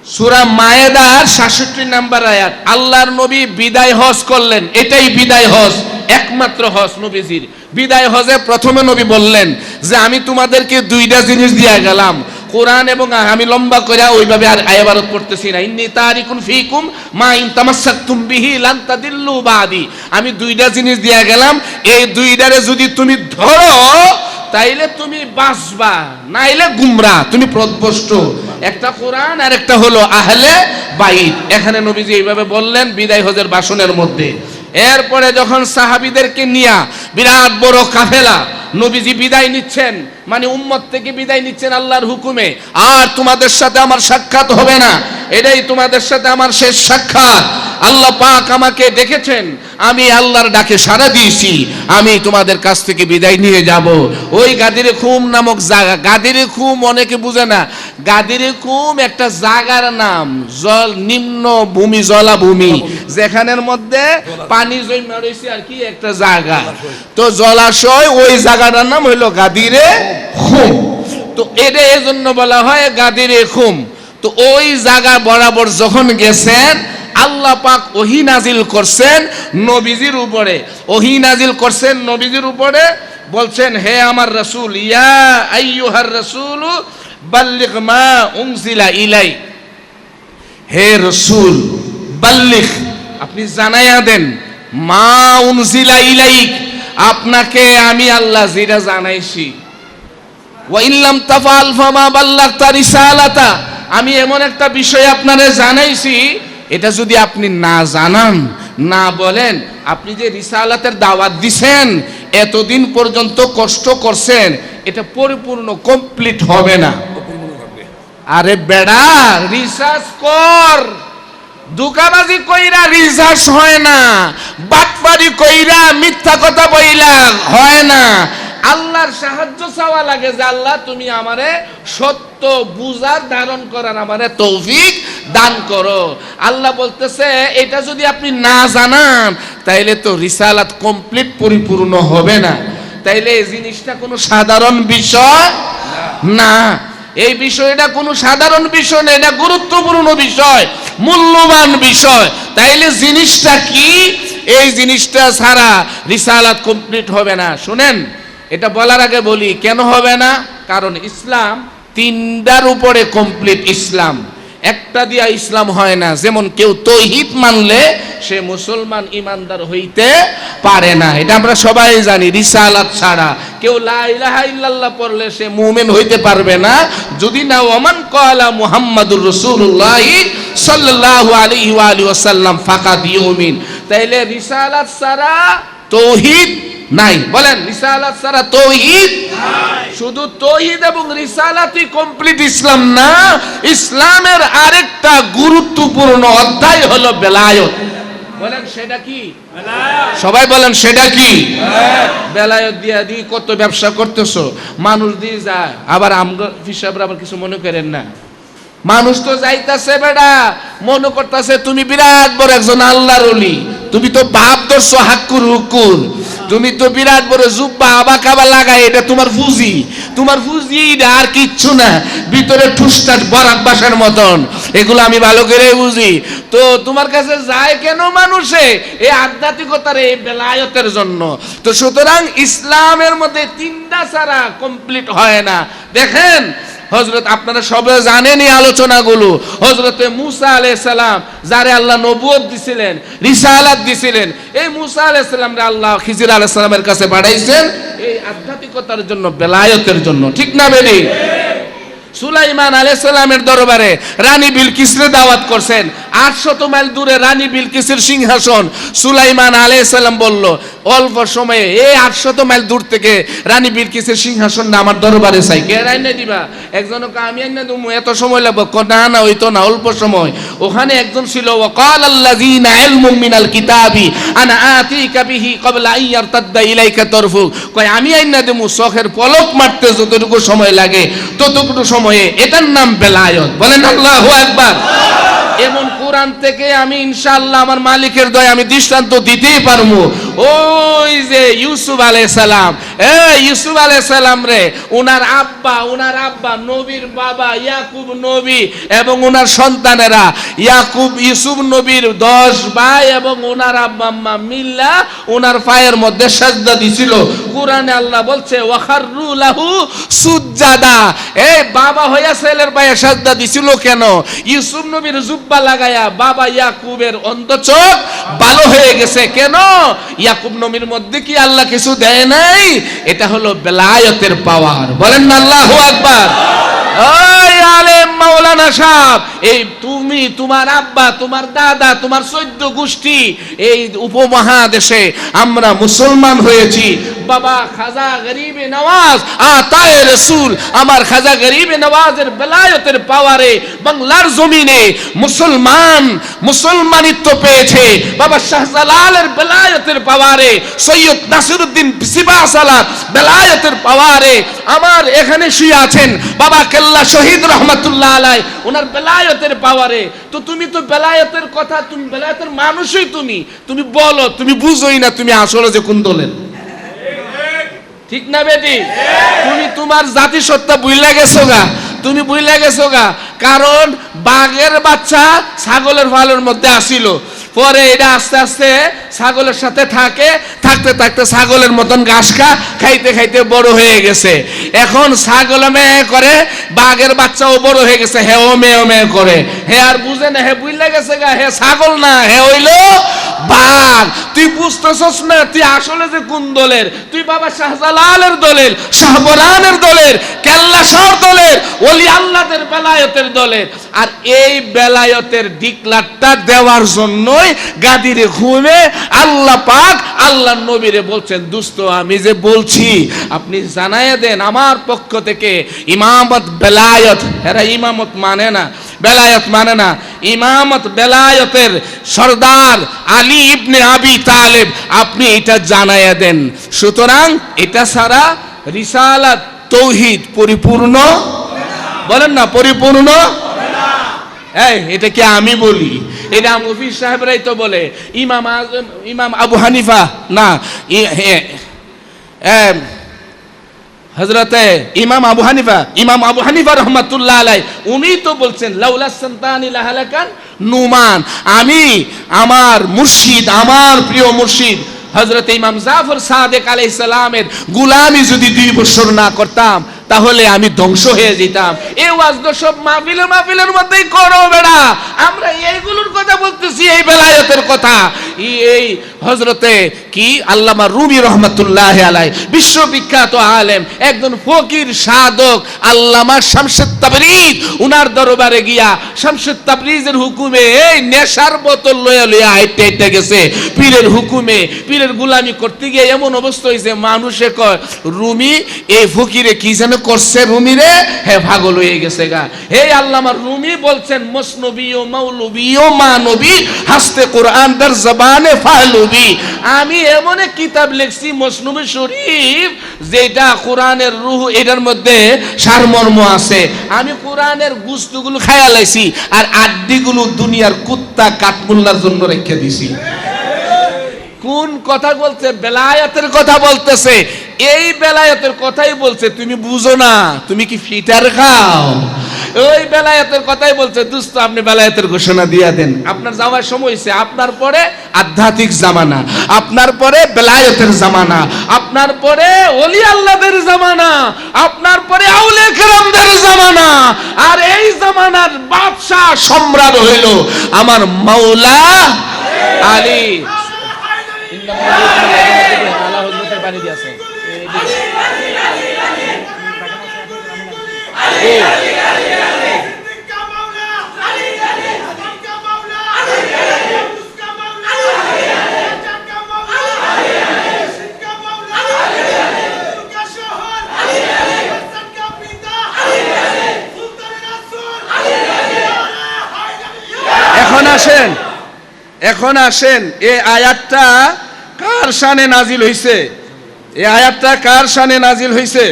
সূরা মায়েদার 66 নম্বর আয়াত, আল্লাহর নবী বিদায় হজ করলেন। এটাই বিদায় হজ, একমাত্র হজ নবীজির। বিদায় হজে প্রথমে নবী বললেন যে আমি তোমাদেরকে দুইটা জিনিস দিয়ে গেলাম, কোরআন এবং আমি লম্বা করে ওইভাবে আর আয়াবারত করতেছি না। ইন্নী তারিকুন ফিকুম মা ইন তামাসসাকতুম বিহি লান তাদিল্লু বাদি। আমি দুইটা জিনিস দিয়ে গেলাম, এই দুইটারে যদি তুমি ধরো তাইলে তুমি বাঁচবা, নাইলে গুমরা, তুমি পথভ্রষ্ট। একটা কোরআন আর একটা হলো আহলে বাইত। এখানে নবীজি এইভাবে বললেন বিদায় হজের ভাষণের মধ্যে। এরপরে যখন সাহাবীদেরকে নিয়ে বিরাট বড় কাফেলা নবীজি বিদায় নিচ্ছেন, মানে উম্মত থেকে বিদায় নিচ্ছেন আল্লাহর হুকুমে, আর তোমাদের সাথে আমার সাক্ষাৎ হবে না, এটাই তোমাদের সাথে আমার শেষ সাক্ষাৎ। আল্লাহ পাক আমাকে ডেকেছেন, আমি আল্লাহর ডাকে সাড়া দিয়েছি, আমি তোমাদের কাছ থেকে বিদায় নিয়ে যাব। ওই গাদিরে খুম নামক জায়গা, গাদিরে খুম অনেকে বুঝে না, গাদিরে খুম একটা জায়গার নাম, জল নিম্ন ভূমি, জলাভূমি, যেখানের মধ্যে পানি জমা রয়েছে আর কি একটা জায়গা, তো জলাশয়, ওই জায়গাটার নাম হইল গাদিরে খুম। তো এটা এজন্য বলা হয় গাদিরে খুম। তো ওই জায়গা বরাবর যখন গেছেন, আল্লাহ পাক ওহী নাজিল করছেন নবীজির উপরে, ওহী নাজিল করছেন নবীজির উপরে, বলছেন হে আমার রাসূল, ইয়া আইয়ুহার রাসূল বাল্লিগ মা উনজিলা ইলাই, হে রাসূল বাল্লিগ, আপনি জানাইয়া দেন, মা উনজিলা ইলাইক, আপনাকে আমি আল্লাহ যেটা জানাইছি, ওয়া ইল্লাম তাফআল ফামা বাল্লাগতা রিসালাতা, আমি এমন একটা বিষয় আপনারে জানাইছি, এটা যদি আপনি না জানান, না বলেন, আপনি যে রিসালাতের দাওয়াত দিছেন, এতদিন পর্যন্ত কষ্ট করছেন, এটা পরিপূর্ণ কমপ্লিট হবে না। আরে বেড়া, রিসার্চ কর, দুকাবাজি কইরা রিসার্চ হয় না, বাটপারি কইরা মিথ্যা কথা বইলা হয় না। আল্লাহর সাহায্য চাওয়া লাগে যে আল্লাহ তুমি আমারে সত্য বুঝার ধারণ করার আমারে তৌফিক দান করো। আল্লাহ বলতেছে এটা যদি আপনি না জানান তাইলে তো রিসালাত কমপ্লিট পরিপূর্ণ হবে না। তাইলে এই জিনিসটা কোনো সাধারণ বিষয় না, এই বিষয়টা কোনো সাধারণ বিষয় না, এটা গুরুত্বপূর্ণ বিষয়, মূল্যবান বিষয়। তাইলে জিনিসটা কি? এই জিনিসটা ছাড়া রিসালাত কমপ্লিট হবে না। শুনেন, এটা বলার আগে বলি কেন হবে না, কারণ ইসলাম তিনটার উপরে কমপ্লিট। ইসলাম একটা দিয়া ইসলাম হয় না। যেমন কেউ তৌহিদ মানলে সে মুসলমান ইমানদার হইতে পারে না, এটা আমরা সবাই জানি। রিসালাত ছাড়া কেউ লা ইলাহা ইল্লাল্লাহ পড়লে সে মুমিন হইতে পারবে না, যদি না ওমান ক্বালা মুহাম্মাদুর রাসূলুল্লাহ সাল্লাল্লাহু আলাইহি ওয়া আলিহি ওয়াসাল্লাম ফাকাদ ইউমিন। তাইলে রিসালাত ছাড়া তৌহিদ নাই। বলেন, রিসালাত ছাড়া তৌহিদ নাই। শুধু তৌহিদ এবং রিসালাতই কমপ্লিট ইসলাম না, ইসলামের আরেকটা গুরুত্বপূর্ণ অধ্যায় হলো বেলায়েত। বলেন সেটা কি? সবাই বলেন সেটা কি? বেলায়েত দিয়া দিয়ে কত ব্যবসা করতেছো, মানুষ দিয়ে যায়, আবার আমগো হিসাবরা আবার কিছু মনে করেন না। মানুষ তো যাইতাছে বেড়া, মনে করতেছে তুমি বিরাট বড় একজন আল্লাহর ওলি, তুমি তো বাপ ধরছো হাক্কুর হুকুর, তুমি তো বিরাট বড় জুব্বা আবা কাবা লাগাই, এটা তোমার ফুজি, তোমার ফুজি, এটা আর কিচ্ছু না, ভিতরে ঠুসটাস বরাক বাসার মতন। এগুলো আমি ভালো করে বুঝি। তো তোমার কাছে যায় কেন মানুষে? এই আধ্যাত্মিকতার, এই বেলায়েতের জন্য। তো সুতরাং ইসলামের মধ্যে তিনটা ছাড়া কমপ্লিট হয় না। দেখেন হযরত, আপনারা সবাই জানেন এই আলোচনাগুলো, হযরতে মুসা আলাইহিস সালাম যারে আল্লাহ নবুয়ত দিছিলেন, রিসালাত দিছিলেন, এই মুসা আলাইহিস সালামরে আল্লাহ খিজির আলাইহিস সালামের কাছে পাঠাইছেন এই আধ্যাত্মিকতার জন্য, বেলায়েতের জন্য। ঠিক না বেরি? সুলাইমান আলাইহিস সালামের দরবারে রানী বিলকিসরে দাওয়াত করছেন। 800 মাইল দূরে রানী বিলকিসের সিংহাসন। সুলাইমান আলাইহিস সালাম বলল অল্প সময়ে, এই 800 মাইল দূর থেকে রানী বিলকিসের সিংহাসন না আমার দরবারে চাই। কে রাইনা দিবা? একজন আমি আইনা দেবো, এত সময় লাগবে? না না, হইতো না, অল্প সময়। ওখানে একজন ছিল, ওয়াকাল আল্লাযীনা ইলমুম মিনাল কিতাবি আনা আতিকা বিহি ক্বাবলা আন ইয়ারতাদ্দা ইলাইকা তারফুক, কয় আমি আইনা দেবো, চোখের পলক মারতে যতটুকু সময় লাগে ততটুকু সময়ে। এটার নাম বেলায়েত। বলেন আল্লাহু আকবার। এমন কোরআন থেকে আমি ইনশাআল্লাহ আমার মালিকের দয়া আমি দৃষ্টান্ত দিতেই পারবো। ওই যে ইউসুফ আলাইহিস সালাম, ইউসুফ আলাইহিস সালাম রে ওনার আব্বা নবীর বাবা ইয়াকুব নবী এবং ওনার সন্তানেরা ইউসুফ নবীর 10 ভাই এবং ওনার আব্বা আম্মা মিল্লা ওনার পায়ের মধ্যে সাজদা দিছিল। কোরআনে আল্লাহ বলছে ওয়াখারু লাহু সুজদাদা। এই বাবা হইয়া ছেলের পায়ে সাজদা দিছিল কেন? ইউসুফ নবীর জুব্বা লাগায়া বাবা ইয়াকুবের অন্ধ চোখ ভালো হয়ে গেছে কেন? ইয়াকুব নবীর মধ্যে কি আল্লাহ কিছু দেয় নাই? এটা হলো বেলায়েতের পাওয়ার। বলেন না আল্লাহু আকবার। ওই আলেম মাওলানা সাহেব, এই তুমি, তোমার আব্বা, তোমার দাদা, তোমার 14 গোষ্ঠী, এই উপমহাদেশে আমরা মুসলমান হয়েছি। বাবা খাজা গরিবে নওয়াজ আতায়ে রাসূল, আমার খাজা গরিবে নওয়াজের বেলায়েতের পাওয়ারে বাংলার জমিনে মুসলমানিত্ব পেয়েছে। বাবা শাহজালালের বেলায়েতের পাওয়ারে, সৈয়দ নাসিরউদ্দিন সিবাসালার বেলায়েতের পাওয়ারে আমার এখানে শুয়ে আছেন বাবা কেল্লা শহীদ রহমাতুল্লাহ আলাই, ওনার বেলায়েতের পাওয়ারে। তো তুমি তো বেলায়েতের কথা, তুমি বেলায়েতের মানুষই, তুমি বলো, তুমি বুঝোই না তুমি আসলে যে কোন দলের। ঠিক না বেটি? তুমি তোমার জাতিসত্তা ভুইলা গেছো গা, তুমি ভুইলা গেছো গা। কারণ বাঘের বাচ্চা ছাগলের ফালের মধ্যে আসিল, পরে এটা আস্তে আস্তে ছাগলের সাথে থাকতে থাকতে ছাগলের মতন ঘাস খাইতে খাইতে বড় হয়ে গেছে। এখন ছাগল মেয়ে করে, বাঘের বাচ্চাও বড় হয়ে গেছে, হেও মেয়ে করে। হে আর বুঝে না, হে বুঝলে গেছে গা, হে ছাগল না, হে হইলো বাঘ। তুই বুঝতেছস না তুই আসলে যে কোন দলের। তুই বাবা শাহজালালের দলের, শাহপরানের দলের, কেল্লাশহর দলের, ওলি আল্লাহদের বেলায়েতের দলের। আর এই বেলায়েতের ডিক্লারটা দেওয়ার জন্যই গাদিরে ঘুমে আল্লাহ পাক আল্লাহ নবীরে বলছেন, দোস্ত আমি যে বলছি আপনি জানাইয়া দেন আমার পক্ষ থেকে ইমামত বেলায়েত। এরা ইমামত মানে না, বেলায়েত মানে না। ইমামত বেলায়েতের সরদার আলী ইবনে আবি তালেব, আপনি এটা জানাইয়া দেন। সুতরাং এটা ছাড়া রিসালাত তৌহিদ পরিপূর্ণ, বলেন না পরিপূর্ণ। এটা কি আমি বলি? এটা মুফতি সাহেবরাই তো বলে। ইমাম আবু হানিফা না, হযরতে ইমাম আবু হানিফা রহমাতুল্লাহ আলাই, উনি তো বলছেন লাউলা সান্তানি লাহালাকান নুমান। আমি আমার মুর্শিদ, আমার প্রিয় মুর্শিদ হযরতে ইমাম জাফর সাদেক আলাইহিস সালামের গোলামি যদি 2 বছর না করতাম তাহলে আমি ধ্বংস হয়ে যেতাম। এই ওয়াজ তো সব মাহফিলের মধ্যেই করো বেড়া। আমরা এইগুলোর কথা বলতেছি, এই বেলায়েতের কথা। এই হযরতে কি আল্লামা রুমি রহমাতুল্লাহ আলাই, বিশ্ববিখ্যাত আলেম, একজন ফকির সাধক আল্লামা শামসুত তাবরিজ, উনার দরবারে গিয়া শামসুত তাবরিজের হুকুমে এই নেশার বোতল লইয়া হাইটে গেছে। পীরের হুকুমে পীরের গোলামি করতে গিয়ে এমন অবস্থা হয়েছে, মানুষে কয় রুমি এই ফকিরে কি যেন করছে, রুমি রে হে পাগল হয়ে গেছে গা। হে আল্লামা রুমি বলছেন মসনবী ও মৌলবী ও মানবী হাসতে কোরআন দার জবানে ফালুবি। আমি এমন এক কিতাব লিখছি মসনবী শরীফ, যেটা কোরআনের রূহ, এটার মধ্যে সারমর্ম আছে। আমি কোরআনের গুস্তগুলো খায়া লাইছি আর আড্ডিগুলো দুনিয়ার কুত্তা কাঠমুল্লার জন্য রেখে দিছি। কোন কথা বলছে? বেলায়েতের কথা বলতেছে। এই বেলায়েতের কথাই বলছে, তুমি বুঝো না, তুমি কি ফিটার খাও? ওই বেলায়েতের কথাই বলছে। দোস্ত আপনি বেলায়েতের ঘোষণা দিয়া দেন। আপনার যাওয়ার সময় হয়েছে। আপনার পরে আধ্যাত্মিক জামানা, আপনার পরে বেলায়েতের জামানা, আপনার পরে ওলি আল্লাহদের জামানা, আপনার পরে আউলিয়া কেরামদের জামানা। আর এই জামানার বাদশা সম্রাট হইল আমার মাওলা আলী। এখন আসেন এই আয়াতটা কার শানে নাজিল হইছে? এই আয়াতটা কার শানে নাজিল হইছে?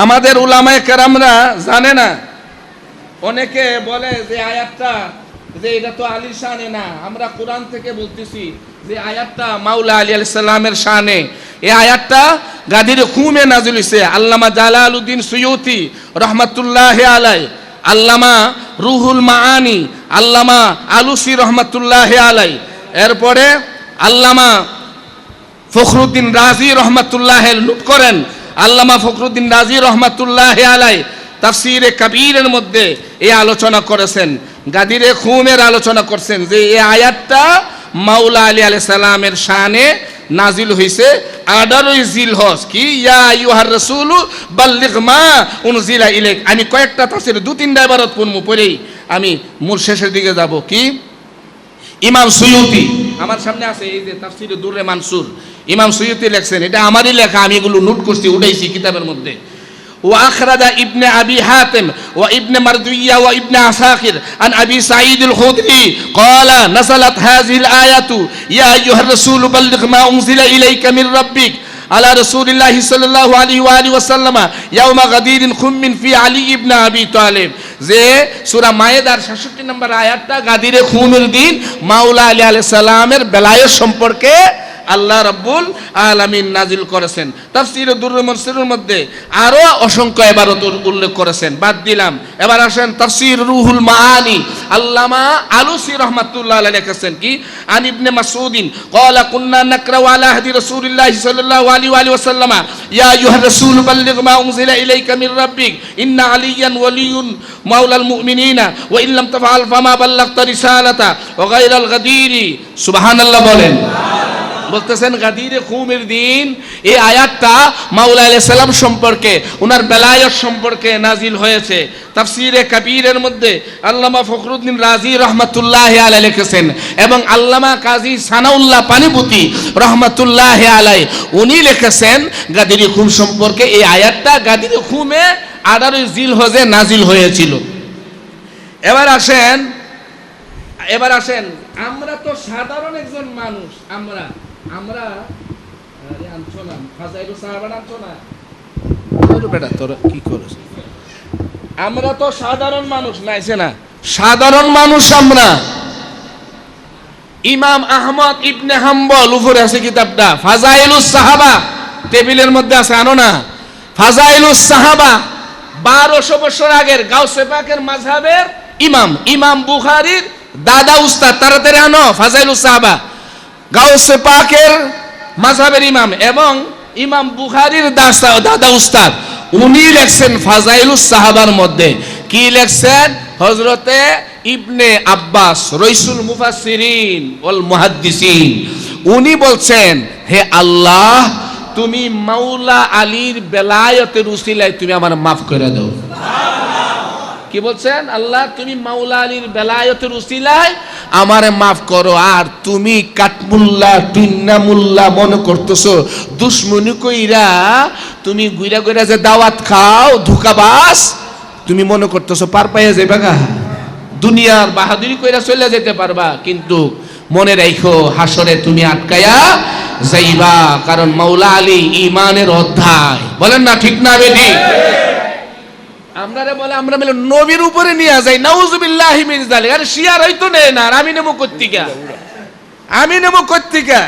আমাদের উলামায়ে কেরামরা জানে না। অনেকে বলে যে আয়াতটা যে এটা তো আলীর শানে না, আমরা কোরআন থেকে বলতেছি যে আয়াতটা মাওলা আলী আলাইহিস সালামের শানে। এই আয়াতটা গাদির খুমে নাযিল হইছে। আল্লামা জালালউদ্দিন সুয়ুতি রহমাতুল্লাহি আলাইহি, আল্লামা রুহুল মাআনি, আল্লামা আলুসি রহমাতুল্লাহি আলাইহি, এরপরে আল্লামা ফখরুদ্দিন রাজি রহমাতুল্লাহি নোট করেন, আল্লামা ফখরুদ্দিন রাজি রহমাতুল্লাহি আলাইহি তাফসীরে কবীরের মধ্যে এই আলোচনা করেছেন, গাদিরে খুমের আলোচনা করছেন যে এই আয়াতটা মাওলা আলী আলাইহিস সালামের শানে নাজিল হইছে 18 জিলহজ। কি ইয়া আইয়ুহার রাসূলু বাল্লিগ মা উনজিলা ইলাইক। আমি কয়েকটা তাফসীরে 2-3টা ইবারত পড়ব, পড়েই আমি মূল শেষের দিকে যাব। কি ইমাম সুয়ুতি আমার সামনে আছে, এই যে তাফসীরে দুররে মানসুর, ইমাম সুয়ুতি লেখছেন, এটা আমারই লেখা, আমি এগুলো নোট করছি, উঠাইছি কিতাবের মধ্যে। وأخرج ابن أبي حاتم وابن مردوية وابن عساكر عن أبي سعيد الخدري قال نزلت هذه الآية يا أيها الرسول بلغ ما أنزل إليك من ربك على رسول الله صلى الله عليه وآله وسلم يوم غدير خم في علي بن أبي طالب। যে সূরা মায়েদার 66 নম্বর আয়াতটা গাদিরে খুমের দিন মাওলা আলী আলাইহিস সালামের বেলায়েত সম্পর্কে আল্লাহ রাব্বুল আলামিন নাজিল করেছেন। তাফসীরে দুররুল মানসুরের মধ্যে আরো অসংখ্য ইবারত উল্লেখ করেছেন, বাদ দিলাম। এবার আসেন তাফসীর রুহুল মাআনি, আল্লামা আলুসি রাহমাতুল্লাহ আলাইহি লিখেছেন কি আন ইবনে মাসউদিন ক্বালা কুননা নাকরাউ আলা হাদি রাসূলিল্লাহি সাল্লাল্লাহু আলাইহি ওয়া সাল্লাম ইয়া আইয়ুহার রাসূল বাল্লিগ মা উনজিলা ইলাইকা মির রাব্বিক ইন্না আলিয়ান ওয়ালিয়ুন মাওলাল মুমিনিনা ওয়া ইল্লাম তাফআল ফামা বাল্লাগতা রিসালাতা ওয়া গায়রাল গাদিরি। সুবহানাল্লাহ বলেন। বলতেছেন গাদিরে খুমের দিন এই আয়াতটা মাওলা আলাইহিস সালাম সম্পর্কে, ওনার বেলায়েত সম্পর্কে নাজিল হয়েছে। তাফসীরে কবীরের মধ্যে আল্লামা ফখরুদ্দিন রাজি রহমাতুল্লাহি আলাইহি লিখেছেন এবং আল্লামা কাজী সানাউল্লাহ পানিপতি রহমাতুল্লাহি আলাইহি উনি লিখেছেন গাদিরে খুম সম্পর্কে এই আয়াতটা গাদিরে খুমে 18 জিলহজে নাজিল হয়েছিল। এবার আসেন আমরা তো সাধারণ একজন মানুষ, আমরা আনছো না ফাজাইলুস সাহাবা আনছো না বেটা তোরা কি করিস, আমরা তো সাধারণ মানুষ নাইছে না, সাধারণ মানুষ আমরা। ইমাম আহমদ ইবনে হাম্বল উপরে আছে কিতাবটা ফাজাইলুস সাহাবা, টেবিলের মধ্যে আছে, আনো না। ফাজাইলুস সাহাবা 1200 বছর আগের গাউসে পাকের মাযহাবের ইমাম বুখারীর দাদা উস্তাদ, তাড়াতাড়ি আনো ফাজাইলুস সাহাবা, গাউসে পাকের মাযহাবের ইমাম এবং ইমাম বুখারীর দাদা উস্তাদ, উনি লেখছেন ফাজাইলুস সাহাবার মধ্যে কি লেখছেন, হযরতে ইবনে আব্বাস রাইসুল মুফাসসিরিন ওয়াল মুহাদ্দিসিন, উনি বলছেন হে আল্লাহ তুমি মাওলা আলীর বেলায়েতের উসিলায় তুমি আমার মাফ করে দাও। কি বলছেন, আল্লাহ তুমি মাওলা আলীর বেলায়েতের উসিলায় আমারে মাফ করো। আর তুমি কাটমুল্লা টুন্নামুল্লা মনে করতেছো দুশ্মনী কইরা তুমি গুইরা গুইরা যে দাওয়াত খাও ধোঁকাবাজ, তুমি মনে করতেছো পার পাইয়া যাইবা গা, দুনিয়ার বাহাদুরি কইরা চলে যেতে পারবা, কিন্তু মনে রাখো হাসরে তুমি আটকায়া যাইবা, কারণ মাওলা আলী ঈমানের অধ্যায়। বলেন না ঠিক না বেটি? আমরারে বলে আমরা মিলে নবীর উপরে নিয়ে যাই, নাউজুবিল্লাহি মিন যালিক। আরে শিয়ার হইতো নেই না, আমি নেব কর্তিকা,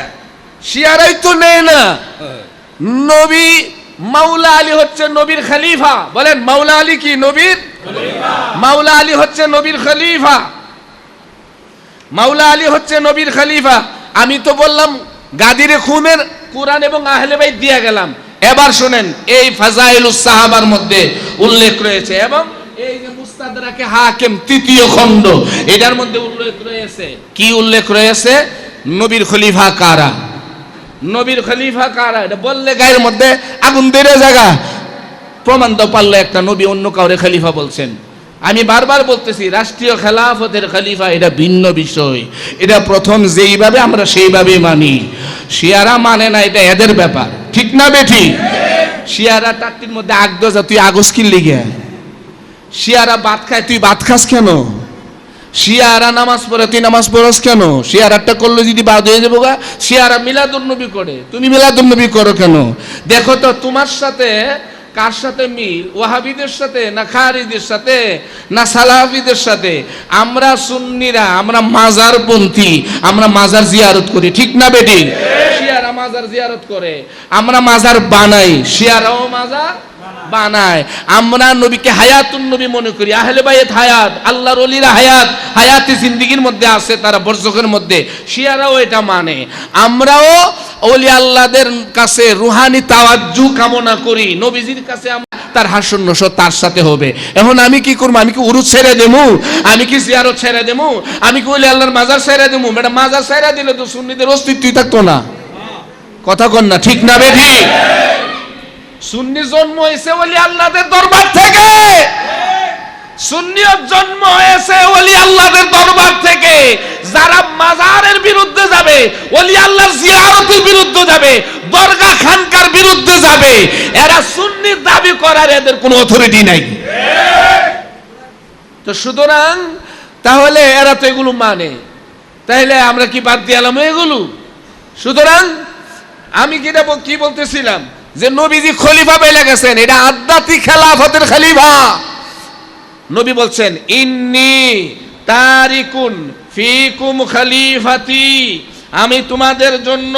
শিয়ার হইতো নেই না। নবী মাওলা আলী হচ্ছে নবীর খলিফা। বলেন মাওলা আলী কি নবীর খলিফা? মাওলা আলী হচ্ছে নবীর খলিফা, মাওলা আলী হচ্ছে নবীর খলিফা। আমি তো বললাম গাদিরে খুমের কুরআন এবং আহলে বাইত দিয়ে গেলাম। এবার শুনেন এই ফাজাইলুস সাহাবার মধ্যে উল্লেখ রয়েছে এবং এই যে মুস্তাদরাকে হাকিম 3য় খণ্ড, এটার মধ্যে উল্লেখ রয়েছে কি উল্লেখ রয়েছে, নবীর খলিফা কারা, নবীর খলিফা কারা। এটা বললে গায়ের মধ্যে আগুন ধরে জায়গা, প্রমাণ দাও পারলে একটা নবী অন্য কাউরে খলিফা বলছেন। আমি বারবার বলতেছি রাষ্ট্রীয় খেলাফতের খলিফা এটা ভিন্ন বিষয়, এটা প্রথম যেইভাবে আমরা সেইভাবেই মানি, শিয়ারা মানে না, এটা এদের ব্যাপার। ঠিক না বেঠি? শিয়ারা টাট্টির মধ্যে আগদা, তুই আগস কি লিগে, শিয়ারা ভাত খায় তুই ভাত খাস কেন, শিয়ারা নামাজ পড়ে তুই নামাজ পড়স কেন, শিয়ারাটা করলে যদি বাদ হয়ে যাবো গা, শিয়ারা মিলাদুন নবী করে তুমি মিলাদুন নবী করো কেন? দেখো তো তোমার সাথে কার সাথে মিল? ওয়াহাবিদের সাথে না খারিজের সাথে না সালাফিদের সাথে? আমরা সুন্নিরা, আমরা মাজারপন্থী, আমরা মাজার জিয়ারত করি, ঠিক না বেটি? শিয়ারা মাজার জিয়ারত করে, আমরা মাজার বানাই, শিয়ারাও মাজার বানায়। আমরা নবীকে হায়াতুন নবী মনে করি, আহলে বাইত হায়াত, আল্লাহর ওলিরা হায়াত, হায়াতে জিন্দেগীর মধ্যে আছে, তারা বরজখের মধ্যে। শিয়ারাও এটা মানে। আমরাও ওলি আল্লাহদের কাছে রুহানি তাওয়াজ্জু কামনা করি, নবীজির কাছে তার হাসন নসর তার সাথে হবে। এখন আমি কি করবো? আমি কি উরুদ ছেড়ে দেবো? আমি কি জিয়ারত ছেড়ে দেবো? আমি কি ওলি আল্লাহর মাজার ছেড়ে দেবো? ম্যাডাম মাজার ছেড়ে দিলে তো সুন্নিদের অস্তিত্বই থাকতো না। কথা কন না, ঠিক না বেঠি? সুন্নি জন্ম হয়েছে ওলি আল্লাহদের দরবার থেকে, সুন্নিয়ত জন্ম হয়েছে ওলি আল্লাহদের দরবার থেকে। যারা মাজারের বিরুদ্ধে যাবে, ওলি আল্লাহর জিয়ারতের বিরুদ্ধে যাবে, দরগা খানকার বিরুদ্ধে যাবে, এরা সুন্নি দাবি করার এদের কোনো অথরিটি নাই। তো সুতরাং তাহলে এরা তো এগুলো মানে, তাহলে আমরা কি বাদ দিলাম এগুলো? সুতরাং আমি কি বলতেছিলাম যে নবীজি খলিফা পেলে গেছেন, এটা আধ্যাত্মিক খেলাফতের খলিফা। নবী বলছেন ইন্নী তারিকুন ফিকুম খলিফাতি, আমি তোমাদের জন্য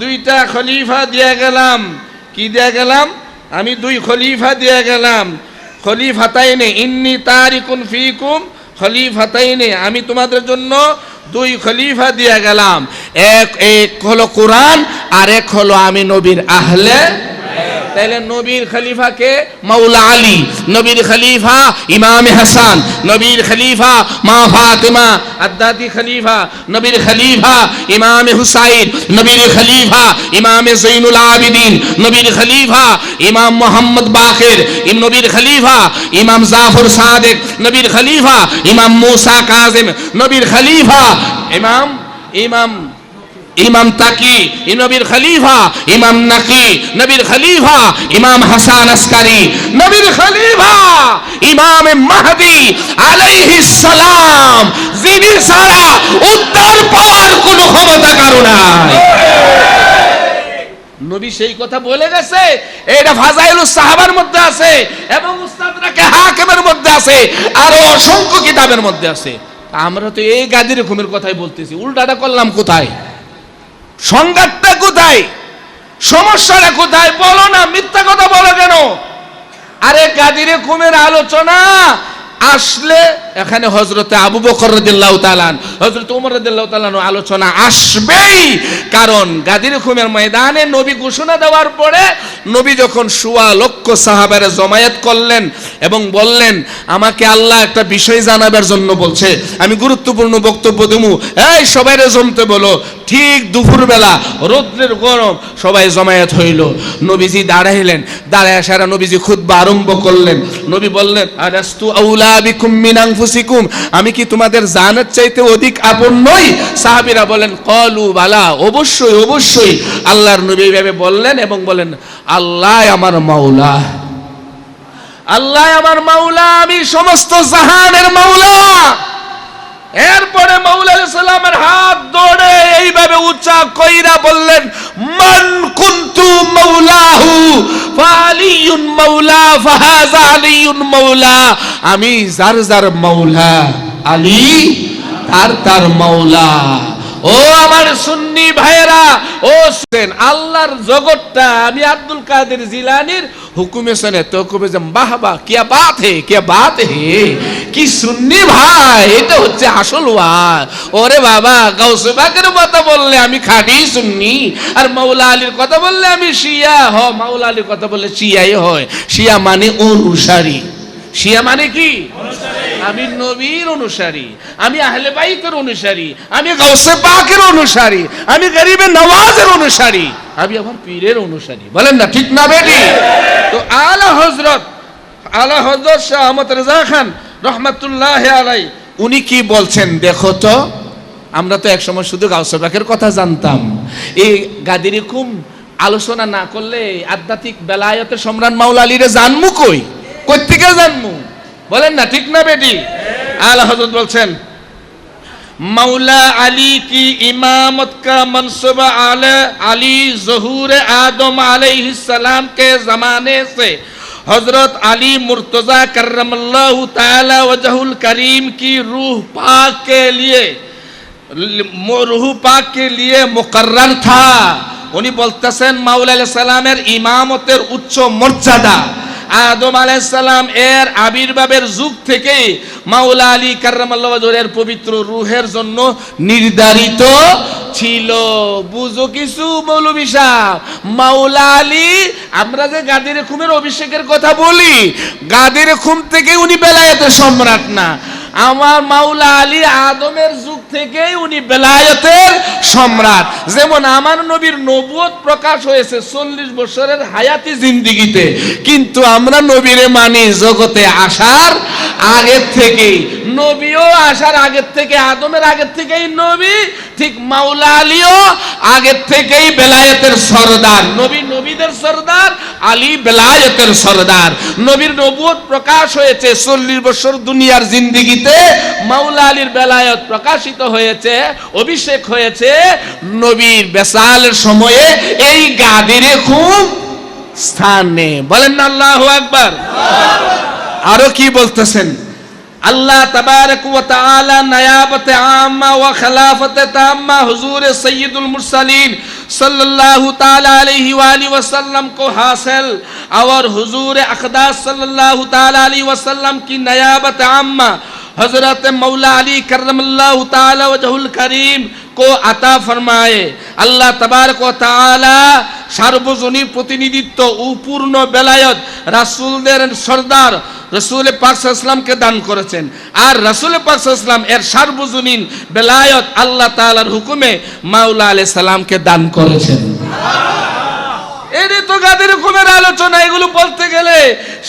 দুইটা খলিফা দিয়ে গেলাম। কি দিয়ে গেলাম? আমি দুই খলিফা দিয়ে গেলাম। খলিফাতাইনে, ইন্নী তারিকুন ফিকুম খলিফাতাইনে, আমি তোমাদের জন্য দুই খলিফা দিয়ে গেলাম। এক হলো কোরআন, আর এক হলো আমি নবীর আহলে। তাহলে নবীর খলিফাকে মাওলা আলী, নবীর খলিফা ইমাম হাসান, নবীর খলিফা মা ফাতেমা আদ্দাতি খলিফা, নবীর খলিফা ইমাম হুসাইন, নবীর খলিফা ইমাম জৈনুল আবিদিন, নবীর খলিফা ইমাম মোহাম্মদ বাকির, নবীর খলিফা ইমাম জাফর সাদেক, নবীর খলিফা ইমাম মুসা কাজিম, নবীর খলিফা ইমাম তাকি, নবীর খলিফা ইমাম নাকি, নবীর খলিফা ইমাম হাসান আসকারি, নবীর খলিফা ইমাম মাহদি আলাইহিস সালাম, যিনি ছাড়া উদ্ধার পাওয়ার কোনো ক্ষমতা কারো নাই। নবী সেই কথা বলে গেছে, এটা ফাজাইলুস সাহাবার মধ্যে আছে এবং উস্তাদরাকে হাকিমের মধ্যে আছে, আরো অসংখ্য কিতাবের মধ্যে আছে। আমরা তো এই গাদির রকমের কথাই বলতেছি, উল্টাটা করলাম কোথায়? সংঘাতটা কোথায়? সমস্যাটা কোথায়? বলো না, মিথ্যা কথা বলো কেন? আরে গাদিরে কুমের আলোচনা আসলে এখানে হযরতে আবু বকর রাদিয়াল্লাহু তাআলা, হযরত ওমর রাদিয়াল্লাহু তাআলা আলোচনা আসবেই। কারণ গাদির খুমের ময়দানে নবী ঘোষণা দেওয়ার পরে নবী যখন 1.25 লক্ষ সাহাবারে জমায়েত করলেন এবং বললেন আমাকে আল্লাহ একটা বিষয় জানাবার জন্য বলছে, আমি গুরুত্বপূর্ণ বক্তব্য দেবো, এই সবাইরে জমতে বলো। ঠিক দুপুরবেলা রৌদ্রের গরম, সবাই জমায়েত হইল। নবীজি দাঁড়াইলেন, দাঁড়ায় সারা নবীজি খুতবা আরম্ভ করলেন। নবী বললেন আলাস্তু আউলা বিকুম মিন আনফুসিকুম, আমি কি তোমাদের জানের চাইতে অধিক আপন নই? সাহাবীরা বলেন ক্বালু বালা, অবশ্যই অবশ্যই। আল্লাহর নবী এইভাবে বললেন এবং বলেন আল্লাহ আমার মাওলা, আল্লাহ আমার মাওলা, আমি সমস্ত জাহানের মাওলা। এরপরে মাওলা আলাইহিস সালামের হাত ধরে এইভাবে উঁচা কইরা বললেন মান কুনতু মাওলাহু ফালিয়ুন মাওলা ফাহাযা আলিয়ুন মাওলা, আমি যার যার মাওলা, আলী তার মাওলা। ও আমার সুন্নি ভাইয়েরা, ও শুনেন, আল্লাহর জগৎটা আমি আব্দুল কাদের জিলানীর হুকুমে শুনে তো কবে যে বাহ বাহ কিয়া বাত হে, কিয়া বাত হে, কি সুন্নি ভাই, এটা হচ্ছে আসল ওয়াজ। ওরে বাবা, গাউসে পাকের কথা বললে আমি খাঁটি সুন্নি, আর মাওলা আলীর কথা বললে আমি শিয়া। মাওলা আলীর কথা বললে শিয়াই হয়। শিয়া মানে অনুসারী। শিয়া মানে কি? আমি নবীর অনুসারী, আমি আহলে বাইতের অনুসারী, আমি গাউসে পাকের অনুসারী, আমি গরিবে নওয়াজের অনুসারী, আমি আমার পীরের অনুসারী। বলেন না, ঠিক না বেটি? তো আলা হযরত শাহ আহমদ রেজা খান রহমাতুল্লাহ আলাই উনি কি বলছেন দেখো তো। আমরা তো একসময় শুধু গাউসে পাকের কথা জানতাম, এই গাদির কুম আলোচনা না করলে আধ্যাত্মিক বেলায়েতের সম্রাট মাওলা আলীরে জানমু কই, কোত্থেকে জানমু? বলেন না, ঠিক না বেটি? আলা হযরত বলছেন मौला अली की इमामत का मनसूबा आले अली ज़हूर आदम अलैहिस्सलाम के ज़माने से हजरत अली मुर्तजा करमल्लाहु ताला वजहुल करीम की रूह पाक के लिए मुकर्रर था। उन्हीं बोलतेছেন মাওলা আলাইহিস সালামের ইমামতের উচ্চ মর্যাদা আদম আলাইহিস সালাম এর আবির্ভাবের যুগ থেকে মাওলা আলী কাররামাল্লাহু ওয়াজহুর পবিত্র রূহের জন্য নির্ধারিত ছিল। বুঝো কিছু মৌলভী সাহেব, মাওলা আলী, আমরা যে গাদির খুমের অভিষেকের কথা বলি, গাদির খুম থেকে উনি বেলায়েতের সম্রাট না। আমার মাওলা আলী আদমের যুগ থেকেই উনি বেলায়েতের সম্রাট। যেমন আমার নবীর নবুয়ত প্রকাশ হয়েছে 40 বছরের হায়াতি জিন্দেগিতে, কিন্তু আমরা নবীরে মানি জগতে আসার আগের থেকেই। নবীও আসার আগের থেকে, আদমের আগের থেকেই নবী, ঠিক মাওলা আলীও আগের থেকেই বেলায়েতের সরদার। নবী নবীদের সরদার, আলী বেলায়েতের সরদার। নবীর নবুয়ত প্রকাশ হয়েছে 40 বছর দুনিয়ার জিন্দেগিতে, মাওলা আলীর বেলায়েত প্রকাশিত হয়েছে, অভিষেক হয়েছে নবীর বেসালের সময়ে এই গাদিরে খুব স্থানে। বলেন না আল্লাহু আকবার। আরো কি বলতেছেন? আল্লাহ তাবারক ওয়া তাআলা নায়াবতে আম্মা ওয়া খিলাফতে তাম্মা হুজুর সৈয়দুল মুরসালিন सल्लल्लाहु ताला अलैहि वसल्लम को हासिल और हुजूर अक़दास सल्लल्लाहु ताला अलैहि वसल्लम की नयाबत आम्मा हजरत मौला अली करमल्लाहु ताला वजहुल करीम को अता फरमाए। अल्लाह तबारक व ताला सार्वजनीन प्रतिनिधित्व ও পূর্ণ বেলায়েত রাসূলদের সরদার রাসূল পাক সাল্লাল্লাহু আলাইহি ওয়াসাল্লামকে দান করেছেন। আর রাসূল পাক সাল্লাল্লাহু আলাইহি ওয়াসাল্লাম এর সার্বজনীন বেলায়েত আল্লাহ তাআলার হুকুমে মাওলা আলাইহিস সালামকে দান করেছেন। এই তো গাদের হুকুমের আলোচনা, এগুলো বলতে গেলে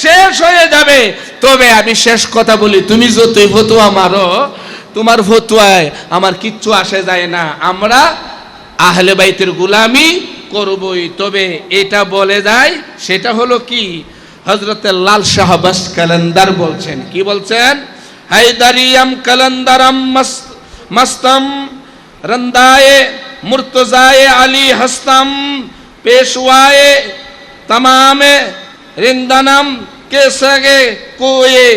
শেষ হয়ে যাবে। তবে আমি শেষ কথা বলি, তুমি যতই ফতোয়া মারো, তোমার ফতোয়ায় আমার কিচ্ছু আসে যায় না। আমরা আহলে বাইতের গোলামি করবই। তবে এটা বলে যায়, সেটা হলো কি, হযরত লাল শাহবাজ কালান্দার বলছেন, কি বলছেন? হায়দারিয়াম কালান্দারাম মস্তম রন্দায়ে মুর্তজায়ে আলী হস্তম পেশওয়ায়ে तमामे रिंदनम के सगे कोये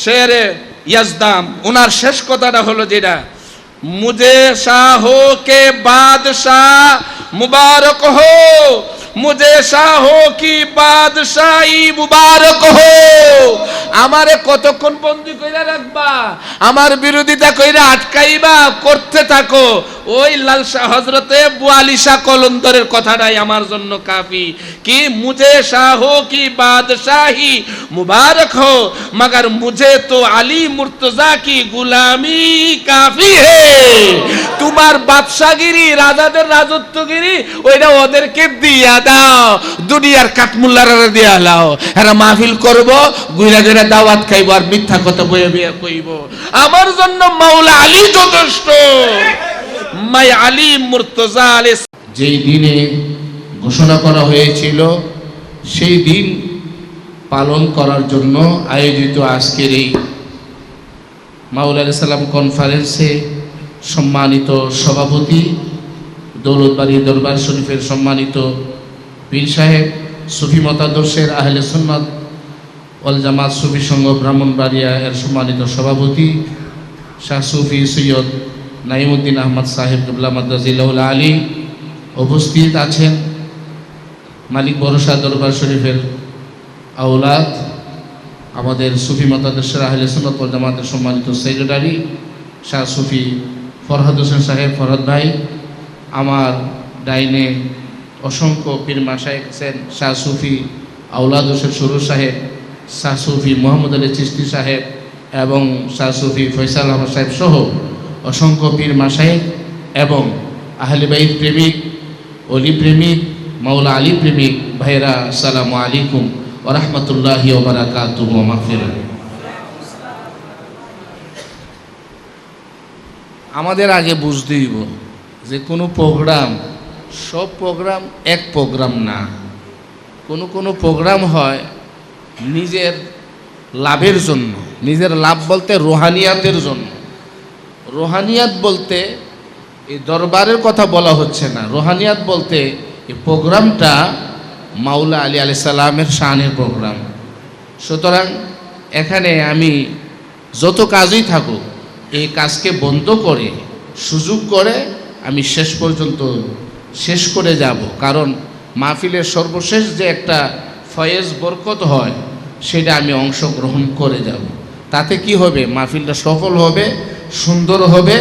शेरे यजदाम। उनार शेष कथाटा हलो जेटा, मुझे शाहों के बादशाह मुबारक हो, मुझे शाहों की बादशाही मुबारक हो। আমারে কতক্ষণ বন্দি কইরা রাখবা, আমার বিরোধিতা কইরা আটকাইবা, করতে থাকো। ওই লাল শাহ হযরতে বুয়ালি শাহ কলন্দরের কথাটাই আমার জন্য কাফি। कि मुझे शाहों की बादशाही मुबारक हो, मगर मुझे तो अली मुर्तजा की गुलामी काफी है। তোমার বাদশাগিরি, রাজাদের রাজত্বগিরি, ওইটা ওদেরকে দিয়া দাও, দুনিয়ার কাঠমুল্লারা দিয়া দাও। এরা মাহফিল করব, গুইরা গুইরা দাওয়াত খাইব, আর মিথ্যা কথা বয়ে বয়ে কইব। আমার জন্য মাওলা আলী যথেষ্ট। মাই আলী মুর্তজা আলাইহিস, যেই দিনে ঘোষণা করা হয়েছিল সেই দিন পালন করার জন্য আয়োজিত আজকের এই মাওলা আলাইহিস সালাম কনফারেন্সে সম্মানিত সভাপতি, দৌলতবাড়ি দরবার শরীফের সম্মানিত পীর সাহেব, সুফি মতাদর্শের আহলে সুন্নাত ওয়াল জামাত সুফি সংঘ ব্রাহ্মণবাড়িয়া এর সম্মানিত সভাপতি শাহ সুফি সৈয়দ নাইমুদ্দিন আহমদ সাহেব কিবলা মাদ্রাজিল্লাহুল আলী, উপস্থিত আছেন মালিক ভরসা দরবার শরীফের আওলাদ, আমাদের সুফি মতাদর্শের আহলে সুন্নাত ওয়াল জামাতের সম্মানিত সেক্রেটারি শাহ সুফি ফরহাদ হোসেন সাহেব, ফরহাদ ভাই, আমার ডাইনে অসংখ্য পীর মাশায়েখ আছেন, শাহ সুফি আওলাদ হোসেন সুরুর সাহেব, শাহ সুফি মোহাম্মদ আলী চিশতি সাহেব এবং শাহ সুফি ফয়সাল আহমদ সাহেব সহ অসংখ্য পীর মাশায়েখ এবং আহলে বাইত প্রেমিক, অলি প্রেমিক, মাওলা আলী প্রেমিক ভাইরা, আসসালামু আলাইকুম ওয়া রাহমাতুল্লাহি ওয়া বারাকাতুহু ওয়া মাগফিরাতুহু। আমাদের আগে বুঝতে হইব যে কোনো প্রোগ্রাম, সব প্রোগ্রাম এক প্রোগ্রাম না। কোনো প্রোগ্রাম হয় নিজের লাভের জন্য, নিজের লাভ বলতে রোহানিয়াতের জন্য। রোহানিয়াত বলতে এই দরবারের কথা বলা হচ্ছে না, রোহানিয়াত বলতে এই প্রোগ্রামটা মাওলা আলী আলাইহিস সালামের শানের প্রোগ্রাম। সুতরাং এখানে আমি যত কাজই থাকুক এই কাজকে বন্ধ করে সুযোগ করে আমি শেষ পর্যন্ত শেষ করে যাব, কারণ মাহফিলের সর্বশেষ যে একটা ফয়েজ বরকত হয় সেটা আমি অংশগ্রহণ করে যাব। তাতে কি হবে, মাহফিলটা সফল হবে, সুন্দর হবে,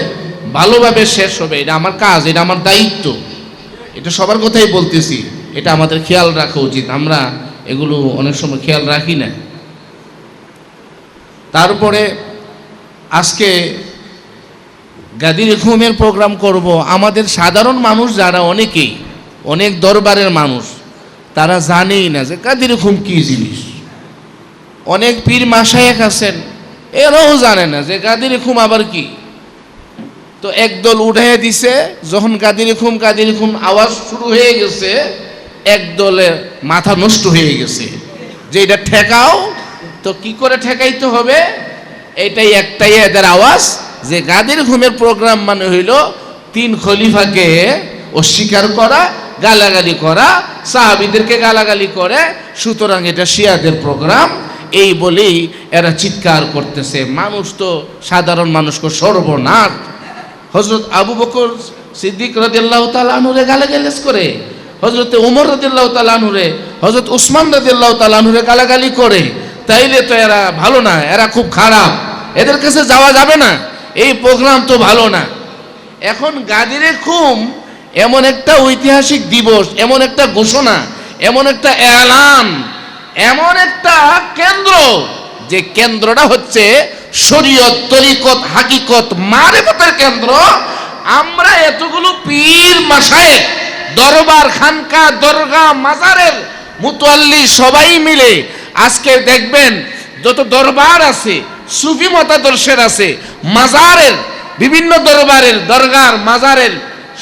ভালোভাবে শেষ হবে। এটা আমার কাজ, এটা আমার দায়িত্ব, এটা সবার কথাই বলতেছি, এটা আমাদের খেয়াল রাখা উচিত। আমরা এগুলো অনেক সময় খেয়াল রাখি না। তারপরে আজকে গাদির ঘুমের প্রোগ্রাম করব। আমাদের সাধারণ মানুষ যারা, অনেকেই অনেক দরবারের মানুষ, তারা জানেই না যে গাদির ঘুম কী জিনিস। অনেক পীর মাশায়েখ আছেন, এরাও জানে না যে গাদির ঘুম আবার কি। তো একদল উঠাইয়া দিছে, যখন গাদির ঘুম আওয়াজ শুরু হয়ে গেছে, একদলের মাথা নষ্ট হয়ে গেছে যে এটা ঠেকাও। তো কি করে ঠেকাইতে হবে, এটাই একটাই এদের আওয়াজ যে গাদির ঘুমের প্রোগ্রাম মানে হইল 3 খলিফাকে অস্বীকার করা, গালাগালি করা, সাহাবীদেরকে গালাগালি করে, সুতরাং এটা শিয়াদের প্রোগ্রাম, এই বলেই এরা চিৎকার করতেছে। মানুষ তো সাধারণ মানুষকে সর্বনাশ। হযরত আবু বকর সিদ্দিক রাদিয়াল্লাহু তাআলা আনহুরে গালাগালিজ করে, হযরত ওমর রাদিয়াল্লাহু তাআলা আনহুরে, হযরত উসমান রাদিয়াল্লাহু তাআলা আনহুরে গালাগালি করে, তাইলে তো এরা ভালো না, এরা খুব খারাপ, এদের কাছে যাওয়া যাবে না, এই প্রোগ্রাম তো ভালো না। এখন গাদিরে ঘুম এমন একটা ঐতিহাসিক দিবস, এমন একটা ঘোষণা, এমন একটা এলান, এমন একটা কেন্দ্র, যে কেন্দ্রটা হচ্ছে শরীয়ত, তরিকত, হাকিকত, মারিফতের কেন্দ্র। আমরা এতগুলো পীর মাশায়েখ, দরবার, খানকা, দরগা, মাজারের মুতাল্লি সবাই মিলে আজকে দেখবেন যত দরবার আছে, সুফি মতাদর্শের আছে, মাজারের বিভিন্ন দরবারের, দরগার, মাজারের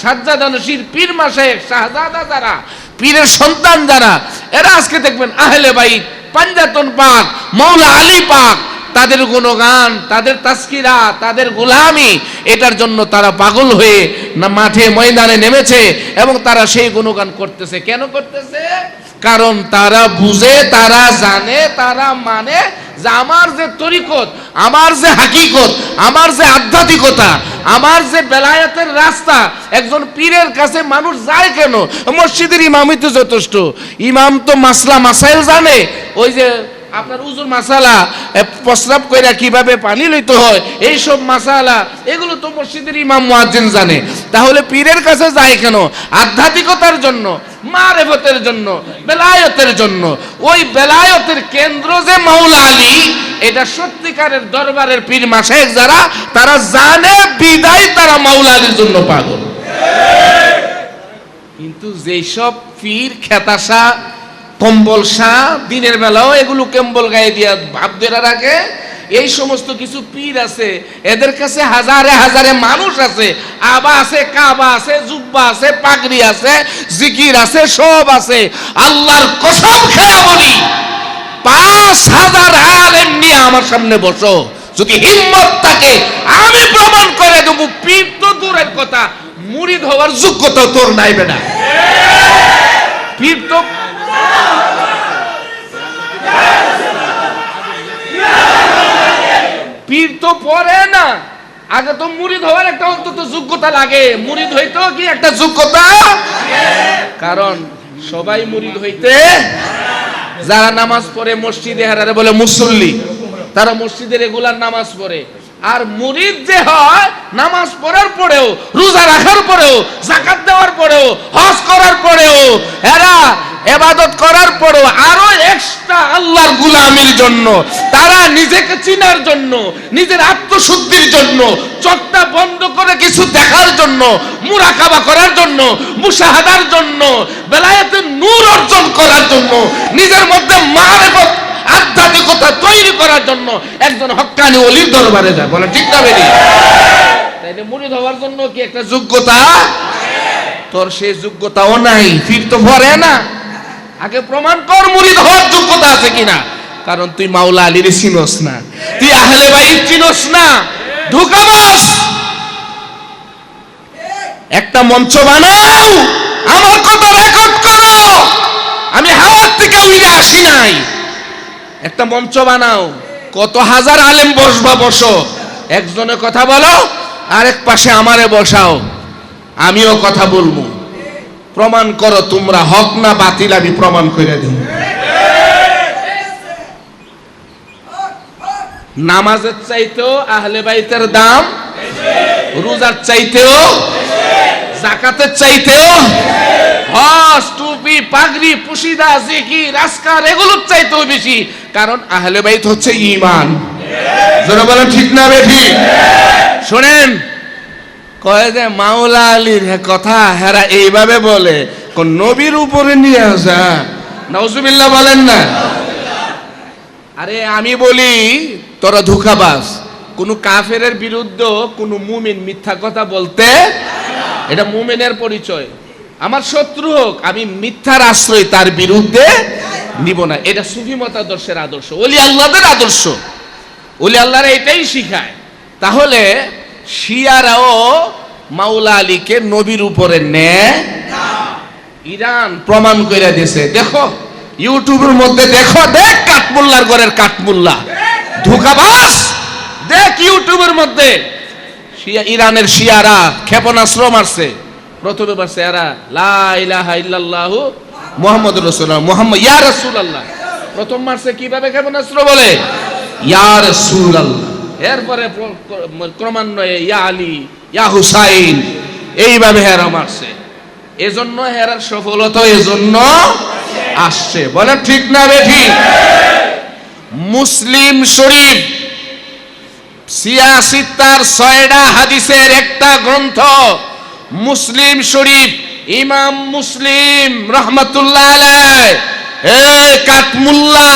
সাজ্জাদা নশীর পীর মাশায়েখ, শাহজাদা যারা, পীরের সন্তান যারা, এরা আজকে দেখবেন আহলে বাইত, পাঞ্জাতন পাক, মাওলা আলী পাক, তাদের গুণগান, তাদের তাজকিরা, তাদের গোলামি, এটার জন্য তারা পাগল হয়ে না মাঠে ময়দানে নেমেছে এবং তারা সেই গুণগান করতেছে। কেন করতেছে? কারণ তারা বুঝে, তারা জানে, তারা মানে যে আমার যে তরিকত, আমার যে হাকিকত, আমার যে আধ্যাত্মিকতা, আমার যে বেলায়েতের রাস্তা, একজন পীরের কাছে মানুষ যায় কেন? মসজিদের ইমামই তো যথেষ্ট। ইমাম তো মাসলা মাসাইল জানে, ওই যে আপনার উজুর মাসালা, প্রস্রাব কইরা কিভাবে পানি লইতে হয়, এই সব মাসালা, এগুলো তো মসজিদের ইমাম মুয়াজ্জিন জানে। তাহলে পীরের কাছে যায় কেন? আধ্যাত্মিকতার জন্য, মারিফতের জন্য, বেলায়েতের জন্য। ওই বেলায়েতের কেন্দ্র যে মাওলা আলী, এটা সত্যিকারের দরবারের পীর মাশায়েখ যারা, তারা জানে বিদায় তারা মাওলা আলীর জন্য পাগল। কিন্তু যেই সব পীর খেতাশা, কম্বল শাহ, দিনের বেলাও এগুলো কম্বল গায়ে দিয়া ভাব ধরে রাখে, এই সমস্ত কিছু পীর আছে, এদের কাছে হাজারে হাজারে মানুষ আছে, আবা আছে, কাবা আছে, জুব্বা আছে, পাগড়ি আছে, জিকির আছে, সব আছে। আল্লাহর কসম খেয়ে বলি, 5000 আলেম নিয়ে আমার সামনে বসো, যদি হিম্মত থাকে আমি প্রমাণ করে দেবো, পীর তো দূরের কথা, মুরিদ হওয়ার যোগ্যতা তোর নাই বেটা। পীর তো পীর তো পরে না, আগে তো মুরিদ হওয়ার একটা অন্তত যোগ্যতা লাগে। মুরিদ হইতেও কি একটা যোগ্যতা, কারণ সবাই মুরিদ হইতে, যারা নামাজ পড়ে মসজিদে, হারারে বলে মুসল্লি, তারা মসজিদে রেগুলার নামাজ পড়ে। আর মুরিদ যে হয়, নামাজ পড়ার পরেও, রোজা রাখার পরেও, যাকাত দেওয়ার পরেও, হজ করার পরেও, এরা ইবাদত করার পরেও আরো এক্সট্রা আল্লাহর গোলামির জন্য, তারা নিজেকে চিনার জন্য, নিজের আত্মশুদ্ধির জন্য, চোখটা বন্ধ করে কিছু দেখার জন্য, মুরাকাবা করার জন্য, মুশাহাদার জন্য, বেলায়েতের নূর অর্জন করার জন্য, নিজের মধ্যে মারিফত, আধ্যাত্মিকতা তৈরি করার জন্য একজন হক্কানি ওলির দরবারে যায়। বলে ঠিক না বেরি? তাইলে মুরিদ হওয়ার জন্য কি একটা যোগ্যতা? তোর সেই যোগ্যতাও নাই, ফির তো ভরে না। আগে প্রমাণ কর মুরিদ হওয়ার যোগ্যতা আছে কিনা, কারণ তুই মাওলা আলীর চিনোস না, তুই আহলে বাইত চিনোস না। ঢুকাবাস, একটা মঞ্চ বানাও, আমার কথা রেকর্ড করো। আমি হাওয়ার থেকে উড়ে আসি নাই, একটা মঞ্চ বানাও, কত হাজার আলেম বসবা, বসো, একজনে কথা বলো, আরেক পাশে আমারে বসাও, আমিও কথা বলবো, প্রমাণ করো তোমরা হক না বাতিল, আমি প্রমাণ করে দিব। নামাজের চাইতেও আহলে বাইতের দাম, রোজার চাইতেও, যাকাতের চাইতেও, হজ, টুপি, পাগড়ি, পুশিদা, জিকির, আজকার এগুলোর চাইতেও বেশি, কারণ আহলে বাইত হচ্ছে ঈমান। যারা বলেন ঠিক না বেঠি? শুনেন, কয় যে মাওলা আলীর কথা হেরা এইভাবে বলে, কোন নবীর উপরে নিয়ে আসা, নাউজুবিল্লাহ বলেন না। আরে আমি বলি তোরা ধোঁকাবাজ, কোন কাফেরের বিরুদ্ধে কোন মুমিন মিথ্যা কথা বলতে, এটা মুমিনের পরিচয়। আমার শত্রু হোক, আমি মিথ্যার আশ্রয় তার বিরুদ্ধে নিব না, এটা সুফি মতাদর্শের আদর্শ, ওলি আল্লাহদের আদর্শ। ওলি আল্লাহরা এটাই শিখায়। তাহলে শিয়ারাও মাওলা আলীকে নবীর উপরে নেয়, ইরান প্রমাণ করে দিয়েছে। দেখো ইউটিউবের মধ্যে, দেখো, দেখ কাঠমুল্লার ঘরের কাঠমুল্লা, ধোঁকাবাজ, দেখ ইউটিউবের মধ্যে ইরানের শিয়ারা ক্ষেপণাস্ত্র মারছে। প্রথমে মারছে এরা লা ইলাহা ইল্লাল্লাহু মুহাম্মাদুর রাসূলুল্লাহ, মুহাম্মদ ইয়া রাসূলুল্লাহ। প্রথম মারছে কিভাবে ক্ষেপণাস্ত্র বলে, ইয়া রাসূলুল্লাহ। এরপরে ক্রমান্বয়ে ইয়া আলী, ইয়া হুসাইন, এইভাবে হেরা মারছে। এজন্য হেরার সফলতা এজন্য আসছে। বলে ঠিক না বেঠি? মুসলিম শরীফ 86টার 6টা হাদিসের একটা গ্রন্থ মুসলিম শরীফ। ইমাম মুসলিম রহমাতুল্লাহ আলাইহি, এই কাঠমুল্লা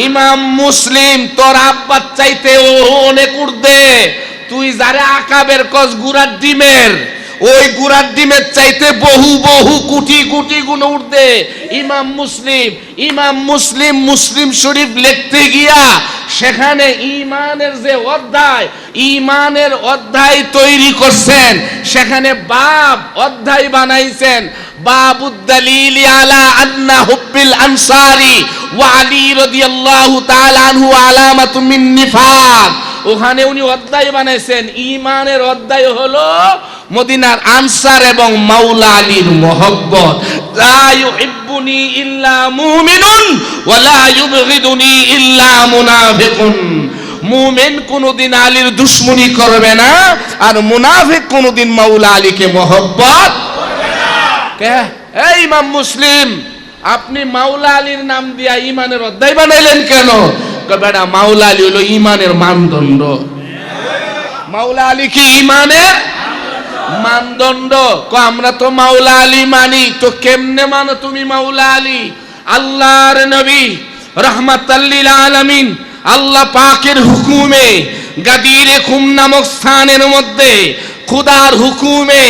ইমাম মুসলিম, তোর আব্বার চাইতে ও অনেক উর্ধে। তুই যারে আকাবের কস গুড়ার ডিমের, ওই গুড়ার ডিমের চাইতে বহু বহু কোটি কোটি গুণ উর্ধে ইমাম মুসলিম। ইমাম মুসলিম মুসলিম শরীফ লিখতে গিয়া সেখানে ইমানের যে অধ্যায়, ইমানের অধ্যায় তৈরি করছেন, সেখানে বাব অধ্যায় বানাইছেন, বাবুদ্দালিল আলা আন্না হুব্বিল আনসারি ওয়া আলী রাদিয়াল্লাহু তাআলা আনহু আলামাতুম মিন নিফাক। ওখানে উনি অধ্যায় বানাইছেন, ইমানের অধ্যায় হলো মদিনার আনসার এবং মাওলা আলীর মহব্বত। লা ইউহিব্বুনি ইল্লা মুমিনুন ওয়া লা ইউবগিদুনি ইল্লা মুনাফিকুন। মুমিন কোনদিন আলীর দুশমনি করবে না, আর মুনাফিক কোনদিন মাওলা আলীকে মহব্বত করবে না। কে? এই ইমাম মুসলিম, আপনি মাওলা আলীর নাম দিয়া ইমানের অধ্যায় বানাইলেন কেন? বেটা, মাওলা আলী হলো ইমানের মানদণ্ড। মাওলা আলী কি ইমানের মানদণ্ড? আমরা তো মাওলা আলী মানি, তো কেমনে মানো তুমি মাওলা আলী? আল্লাহর নবী রাহমাতাল লিল আলামিন, আল্লাহ পাকের হুকুমে গাদিরে খুম নামক স্থানের মধ্যে খুদার হুকুমে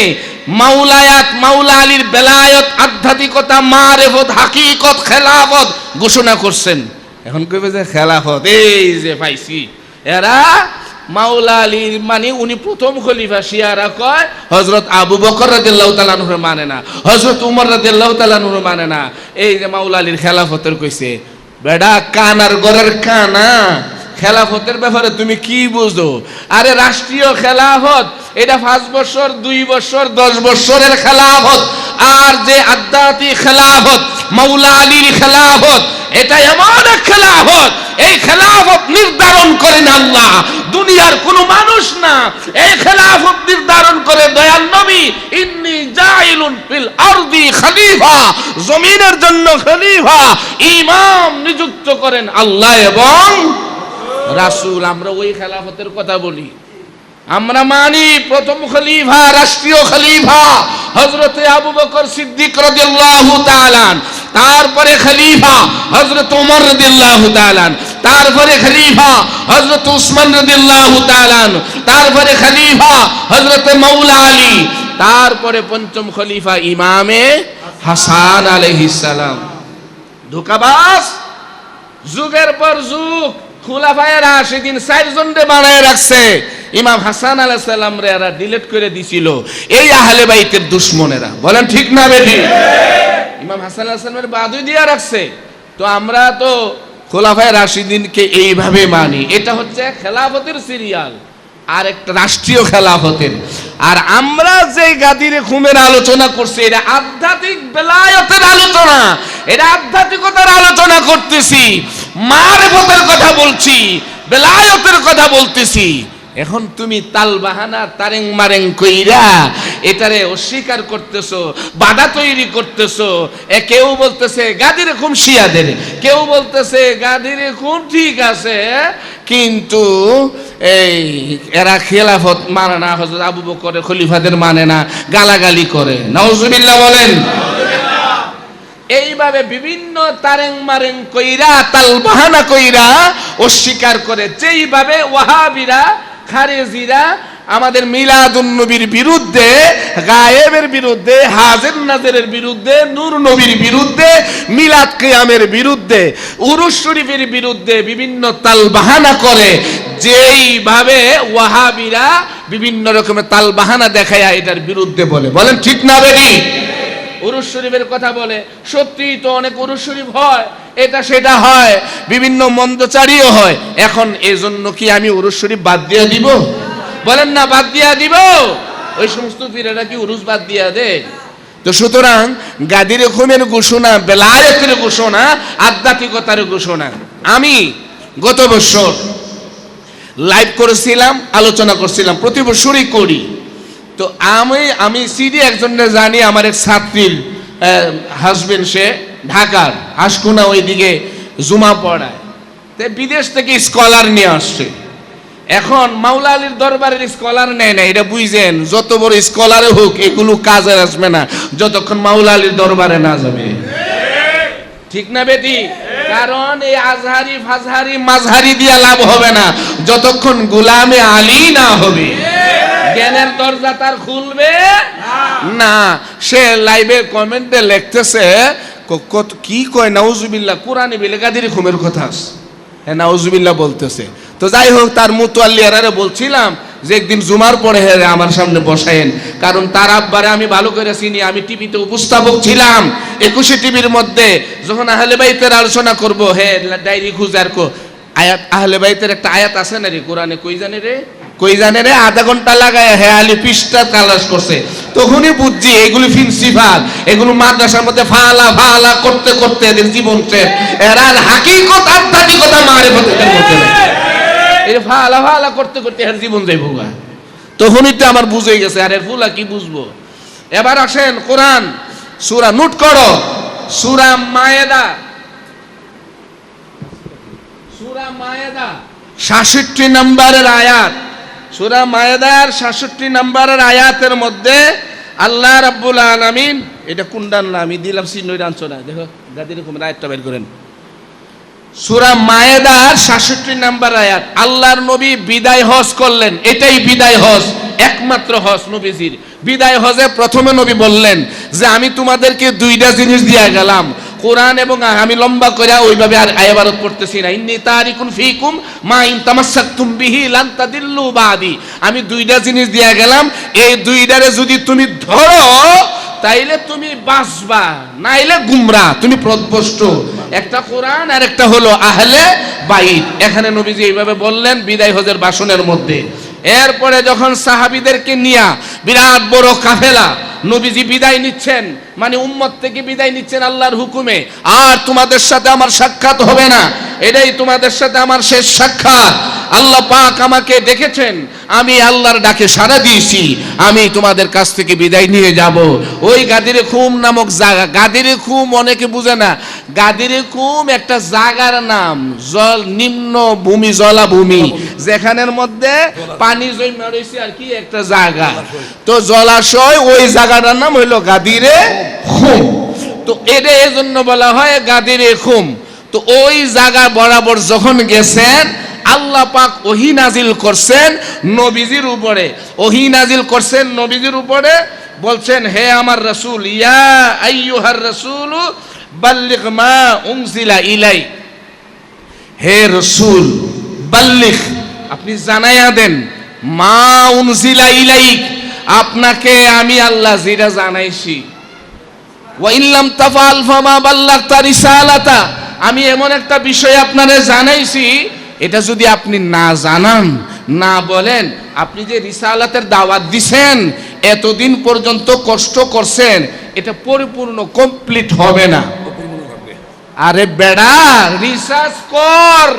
মাওলায়াত, মাওলা আলীর বেলায়ত, আধ্যাত্মিকতা, মারেফত, হাকিকত, খেলাফত ঘোষণা করছেন। এখন কইবে যে খেলাফত এই যে পাইছি, এরা মাওলা আলীর মানে উনি প্রথম খলিফা। শিয়ারা কয় হযরত আবু বকর রাদিয়াল্লাহু তাআলা আনহু মানে না, হযরত উমর রাদিয়াল্লাহু তাআলা আনহু মানে না। এই যে মাওলা আলীর খেলাফতের কইছে, বেডা কানার ঘরের কানা, খেলাফতের ব্যাপারে তুমি কি বুঝো? আরে রাষ্ট্রীয় খেলাফত এটা 5 বছর, 2 বছর, 10 বছরের খেলাফত। আর যে আধ্যাত্মিক খেলাফত, মাওলা আলীর খেলাফত, এটা এমন এক খেলাফত, এই খেলাফত নির্ধারণ করেন আল্লাহ, দুনিয়ার কোন মানুষ না। এই খেলাফত নির্ধারণ করে দয়াল নবী, ইন্নী জাইলুন ফিল আরদি খলিফা, জমিনের জন্য খলিফা, ইমাম নিযুক্ত করেন আল্লাহ এবং রাসূল। আমরা ওই খেলাফতের কথা বলি, আমরা মানি প্রথম খলিফা, রাষ্ট্রীয় খলিফা হযরত আবু বকর সিদ্দিক রাদিয়াল্লাহু তাআলা, তারপরে খলিফা হযরত ওমর রাদিয়াল্লাহু তাআলা, তারপরে খলিফা হযরত উসমান রাদিয়াল্লাহু তাআলা, তারপরে খলিফা হযরত মাওলা আলী, তারপরে পঞ্চম খলিফা ইমামে হাসান আলাইহিস সালাম। ধোঁকাবাজ, যুগের পর যুগ খুলাফায়ে রাশিদিন 4 জনকে বানায় রাখছে। ইমাম হাসান আলাইহিস সালাম রে এরা ডিলিট করে দিছিল এই আহলে বাইতের দুশমনেরা। বলেন ঠিক না বেঠি? ইমাম হাসান আলাইহিস সালামের বাদই দিয়া রাখছে। তো আমরা তো খোলাফায়ে রাশিদিনকে এইভাবে মানি। এটা হচ্ছে খেলাফতের সিরিয়াল, আর একটা রাষ্ট্রীয় খেলাফতের। আর আমরা যে গাদিরে খুমের আলোচনা করছি, এটা আধ্যাত্মিক বেলায়েতের আলোচনা, এটা আধ্যাত্মিকতার আলোচনা করতেছি, মারিফতের কথা বলছি, বেলায়েতের কথা বলতেছি। এখন তুমি তাল বাহানা তারেং মারেং কইরা এটারে অস্বীকার করতেছো, বাধা তৈরি করতেছো। কেউ বলতেছে গাদির খুম শিয়াদের, কেউ বলতেছে গাদির খুম ঠিক আছে, কিন্তু এই এরা খেলাফত মানে না, হযরত আবু বকর খলিফাদের মানে না, গালাগালি করে। নাউজুবিল্লাহ বলেন। এইভাবে বিভিন্ন তারেং মারেং কইরা তাল বাহানা কইরা অস্বীকার করে। যেইভাবে ওয়াহাবিরা খারেজিরা আমাদের মিলাদুন নবীর বিরুদ্ধে, গায়েবের বিরুদ্ধে, হাজির নাজিরের বিরুদ্ধে, নূর নবীর বিরুদ্ধে, মিলাদ কিয়ামের বিরুদ্ধে, উরুস শরীফের বিরুদ্ধে বিভিন্ন তালবাহানা করে, যেইভাবে ওয়াহাবিরা বিভিন্ন রকমের তালবাহানা দেখায় এটার বিরুদ্ধে বলে। বলেন ঠিক না বেরি? উরুস শরীফের কথা বলে, সত্যিই তো অনেক উরুস শরীফ হয়, এটা সেটা হয়, বিভিন্ন মন্দচারীও হয়। এখন এজন্য কি আমি উরুস শরীফ বাদ দিয়ে দিব? বলেন না, বাদ দিয়া দিব? ওই সমস্ত পীরেরা কি উরুস বাদ দিয়া দে? তো সুতরাং গাদির খুমের ঘোষণা, বেলায়েতের ঘোষণা, আধ্যাত্মিকতার ঘোষণা। আমি গত বছর লাইভ করেছিলাম, আলোচনা করছিলাম, প্রতি বছরই করি। তো আমি সিডি একজনের জানি, আমার এক ছাত্রীর হাজবেন্ড, সে ঢাকার হাসকুনা ওইদিকে জুমা পড়ায়, তো বিদেশ থেকে স্কলার নিয়ে আসছে। এখন মাওলা আলীর দরবারের স্কলার নেয় না, এটা বুঝছেন? যত বড় স্কলারে হোক এগুলো কাজে আসবে না যতক্ষণ মাওলা আলীর দরবারে না যাবে। ঠিক না বেটি? কারণ এই আজহারি ফাজহারি মাঝহারি দিয়া লাভ হবে না যতক্ষণ গোলামে আলী না হবে। জ্ঞানের দরজা তার খুলবে না। সে লাইভে কমেন্টে লিখতেছে, কি কয় নাউজুবিল্লাহ, কোরআনে বিলে গাদির খুমের কথা আছে, হ্যাঁ নাউজুবিল্লাহ বলতেছে। তো যাই হোক, তার মুতাল্লিয়ারে বলছিলাম যে একদিন জুমার পরে হেরে আমার সামনে বসায়েন, কারণ তার আব্বারে আমি ভালো করে চিনি, আমি টিভিতে উপস্থাপক ছিলাম 21 টিভির মধ্যে। যখন আহলে বাইতের আলোচনা করব, হে ডায়েরি খুঁজার কো আয়াত, আহলে বাইতের একটা আয়াত আছে না রে কোরআনে, কই জানে রে, আধা ঘন্টা লাগায় হে আলী পৃষ্ঠা তালাশ করছে। তখনই বুঝছি এগুলি প্রিন্সিপাল, এগুলো মাদ্রাসার মধ্যে ফালা ফালা করতে করতে এদের জীবন শেষ। এরা হাকিকত আধ্যাত্মিকতা মারিফতের মধ্যে এই ফালা ফালা করতে করতে এর জীবন যাইব। তখনই তো আমার বুঝে গেছে, আর এর ফুলা কি বুঝবো। এবার আসেন কোরআন সূরা, নোট করো, সূরা মায়েদা, সূরা মায়েদা 66 নম্বরের আয়াত। সূরা মায়েদার 66 নম্বরের আয়াতের মধ্যে আল্লাহ রাব্বুল আলামিন, এটা কোনটার নাম আমি দিলাম সিনই আনছো না, দেখো গাদির কোন আয়াতটা বের করেন। সূরা মায়েদার 66 নম্বর আয়াত। আল্লাহর নবী বিদায় হজ করলেন, এটাই বিদায় হজ, একমাত্র হজ নবীজির। বিদায় হজে প্রথমে নবী বললেন যে আমি তোমাদেরকে দুইটা জিনিস দিয়ে গেলাম, কোরআন এবং আমি লম্বা করে ওইভাবে আর আয়াবারত পড়তেছি না। ইন্নী তারিকুন ফিকুম মা ইন তামাসসাকতুম বিহি লান তাদিল্লু বাদি। আমি দুইটা জিনিস দিয়ে গেলাম, এই দুইটারে যদি তুমি ধরো তাইলে তুমি বাঁচবা, নাইলে গুমরা, তুমি পথভ্রষ্ট। একটা কোরআন আর একটা হলো আহলে বাইত। এখানে নবীজি এইভাবে বললেন বিদায় হজের ভাষণের মধ্যে। এরপরে যখন সাহাবীদেরকে নিয়ে বিরাট বড় কাফেলা নবীজি বিদায় নিচ্ছেন, মানে উম্মত থেকে বিদায় নিচ্ছেন আল্লাহর হুকুমে, আর তোমাদের সাথে আমার সাক্ষাৎ হবে না, এটাই তোমাদের সাথে আমার শেষ সাক্ষাৎ। আল্লাহ পাক আমাকে ডেকেছেন, আমি আল্লাহর ডাকে সাড়া দিয়েছি, আমি তোমাদের কাছ থেকে বিদায় নিয়ে যাব। ওই গাদিরে খুম নামক জায়গা, গাদিরে খুম অনেকে বুঝে না, গাদিরে খুম একটা জায়গার নাম, জল নিম্ন ভূমি, জলাভূমি, যেখানের মধ্যে পানি জমে রয়েছে আর কি একটা জায়গা, তো জলাশয়, ওই জায়গাটার নাম হইল গাদিরে খুম। তো এটা এজন্য বলা হয় গাদিরে খুম। তো ওই জায়গা বরাবর যখন গেছেন, আল্লাহ পাক ওহী নাজিল করছেন নবীজির উপরে, ওহী নাজিল করছেন নবীজির উপরে, বলছেন হে আমার রাসূল, ইয়া আইয়ুহার রাসূল বাল্লিগ মা উনজিলা ইলাই, হে রাসূল বাল্লিগ, আপনি জানাইয়া দেন, মা উনজিলা ইলাইক, আপনাকে আমি আল্লাহ যেটা জানাইছি, ওয়া ইল্লাম তাফআল ফামা বাল্লাগতা রিসালাতা, আমি এমন একটা বিষয় আপনারে জানাইছি, এটা যদি আপনি না জানান, না বলেন, আপনি যে রিসালাতের দাওয়াত দিছেন, এতদিন পর্যন্ত কষ্ট করছেন, এটা পরিপূর্ণ কমপ্লিট হবে না। আরে বেড়া, রিসার্চ কর।